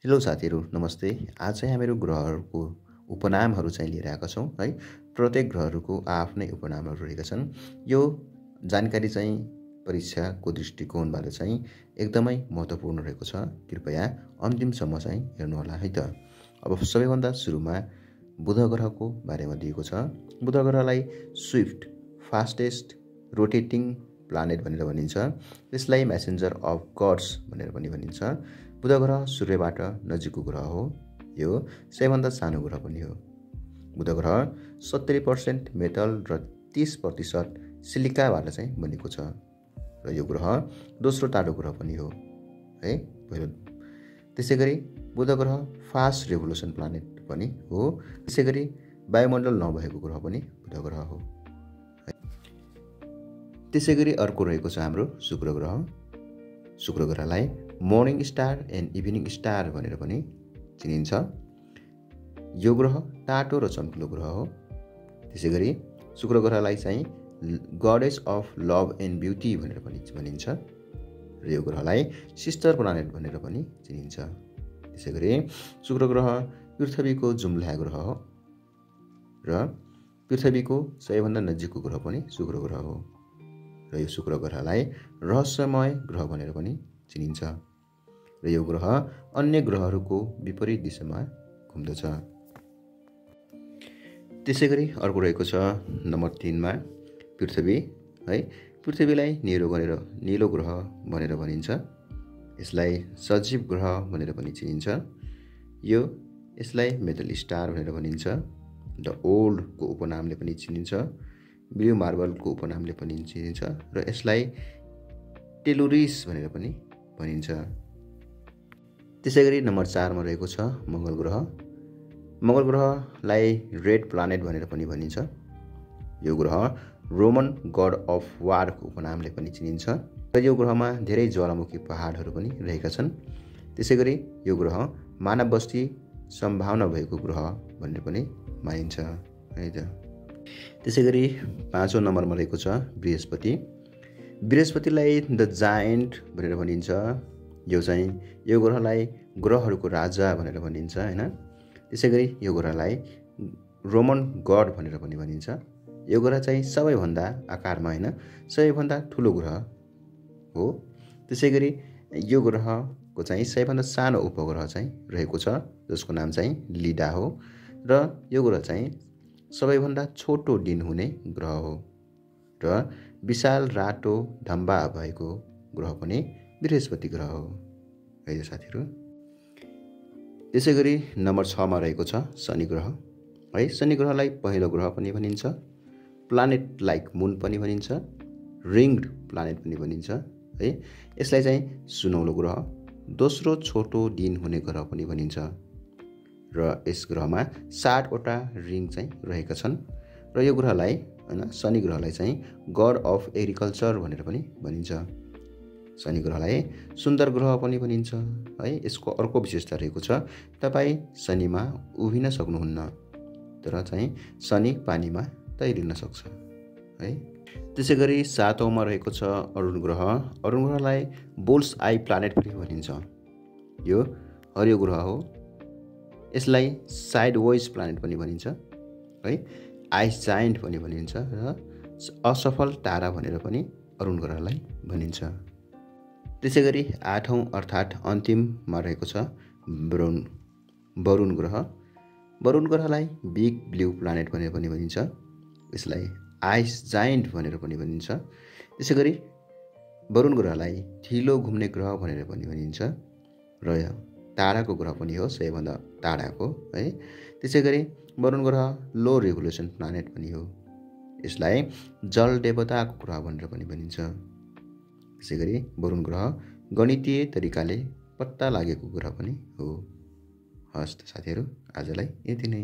Hello साथीहरू नमस्ते। आज चाहिँ हामीहरू ग्रहहरूको उपनामहरू चाहिँ लिएर आएका छौँ है। प्रत्येक ग्रहहरूको आफ्नै उपनामहरू रहेका छन्। यो जानकारी चाहिँ परीक्षाको दृष्टिकोणबाट चाहिँ एकदमै महत्त्वपूर्ण रहेको छ। कृपया अन्तिमसम्म चाहिँ हेर्नुहोला है त। अब सबैभन्दा सुरुमा बुध ग्रहको बारेमा दिएको छ। बुध ग्रहलाई स्विफ्ट फास्टेस्ट रोटेटिङ प्लानेट भनेर भनिन्छ। यसलाई मेसेन्जर अफ गड्स भनेर पनि भनिन्छ। बुध ग्रह सूर्यबाट नजिकको ग्रह हो। यो सबैभन्दा सानो ग्रह पनि हो। बुध ग्रह 70% मेटल र 30% सिलिकाबाट चाहिँ बनेको छ र यो ग्रह दोस्रो टाढो ग्रह पनि हो है पहिलो। त्यसै गरी बुध ग्रह फास्ट रेभोल्युसन प्लानेट पनि हो। त्यसै गरी वायुमण्डल नभएको ग्रह पनि बुध ग्रह हो। त्यसै गरी अर्को रहेको छ हाम्रो शुक्र ग्रह। शुक्र ग्रहलाई morning star and evening star भनेर पनि चिनिन्छ। यो ग्रह टाटो र चम्किलो ग्रह हो। त्यसै गरी शुक्र ग्रहलाई चाहिँ goddess of love and beauty भनेर पनि भनिन्छ र यो ग्रहलाई सिस्टर प्लानेट भनेर पनि चिनिन्छ। त्यसै गरी शुक्र ग्रह पृथ्वीको जुम्ला ग्रह हो र पृथ्वीको सबैभन्दा नजिकको ग्रह पनि शुक्र ग्रह हो र यो शुक्र ग्रहलाई रहस्यमय ग्रह भनेर पनि चिनिन्छ र यो ग्रह अन्य ग्रहहरूको विपरीत दिशामा घुम्दछ। त्यसै गरी अर्को रहेको छ नम्बर 3 मा पृथ्वी है। पृथ्वीलाई निलो ग्रह भनेर भनिन्छ। यसलाई सजीव ग्रह भनेर पनि चिनिन्छ। यसलाई मेटल स्टार भनेर भनिन्छ। द ओल्डको उपनामले पनि चिनिन्छ। ब्लू मार्बलको उपनामले पनि चिनिन्छ र यसलाई टेलुरिस भनेर पनि भनिन्छ। त्यसै गरी नम्बर 4 मा रहेको छ मङ्गल ग्रह। मङ्गल ग्रहलाई रेड प्लानेट भनेर पनि भनिन्छ। यो ग्रह रोमन गड अफ वारको उपनामले पनि चिनिन्छ र यो ग्रहमा धेरै ज्वालामुखी पहाडहरू पनि रहेका छन्। त्यसै गरी यो ग्रह मानव बस्ती सम्भावना भएको ग्रह भनेर पनि मानिन्छ है त। त्यसै गरी 5औं नम्बरमा रहेको छ बृहस्पति। बृहस्पतिलाई द जायन्ट भनेर भनिन्छ। यो ग्रहलाई ग्रहहरूको राजा भनेर भनिन्छ हैन। त्यसै गरी यो ग्रहलाई रोमन गड भनेर पनि भनिन्छ। यो ग्रह चाहिँ सबैभन्दा आकारमा हैन सबैभन्दा ठुलो ग्रह हो। त्यसै गरी यो ग्रहको चाहिँ सबैभन्दा सानो उपग्रह चाहिँ रहेको छ जसको नाम चाहिँ लिडा हो र यो ग्रह चाहिँ सबैभन्दा छोटो दिन हुने ग्रह हो र विशाल रातो ढम्बा भएको ग्रह पनि बृहस्पति ग्रह हो है साथीहरू। त्यसै गरी नम्बर 6 मा रहेको छ शनि ग्रह है। शनि ग्रहलाई पहिलो ग्रह पनि भनिन्छ। प्लानेट लाइक मुन पनि भनिन्छ। रिङ्ड प्लानेट पनि भनिन्छ है। यसलाई चाहिँ सुनौलो ग्रह दोस्रो छोटो दिन हुने ग्रह पनि भनिन्छ र यस ग्रहमा 60 वटा रिङ चाहिँ रहेका छन् र यो ग्रहलाई हैन शनि ग्रहलाई चाहिँ गड अफ एग्रिकल्चर भनेर पनि भनिन्छ। शनि ग्रहलाई सुन्दर ग्रह पनि भनिन्छ है। यसको अर्को विशेषता रहेको छ तपाईँ शनिमा उभिन सक्नुहुन्न तर चाहिँ शनि पानीमा तैरिन सक्छ है। त्यसै गरी 7औं मा रहेको छ अरुण ग्रह। अरुण ग्रहलाई बुल्स आई प्लानेट पनि भनिन्छ। यो हरियो ग्रह हो। यसलाई साइडवेज प्लानेट पनि भनिन्छ है। आइस जायन्ट पनि भनिन्छ र असफल तारा भनेर पनि अरुण ग्रहलाई भनिन्छ। त्यसै गरी 8औं अर्थात् अन्तिममा रहेको छ वरुण ग्रह। वरुण ग्रहलाई बिग ब्लू प्लानेट भनेर पनि भनिन्छ। यसलाई आइस जायन्ट भनेर पनि भनिन्छ। त्यसै गरी वरुण ग्रहलाई ढिलो घुम्ने ग्रह भनेर पनि भनिन्छ र ताराको ग्रह पनि हो सबैभन्दा टाढाको है। त्यसै गरी वरुण ग्रह लो रेभोल्युसन प्लानेट पनि हो। यसलाई जल देवताको ग्रह भनेर पनि भनिन्छ। त्यसै गरी वरुण ग्रह गणितीय तरिकाले पत्ता लागेको ग्रह पनि हो। हस् त साथीहरू आजलाई यति नै।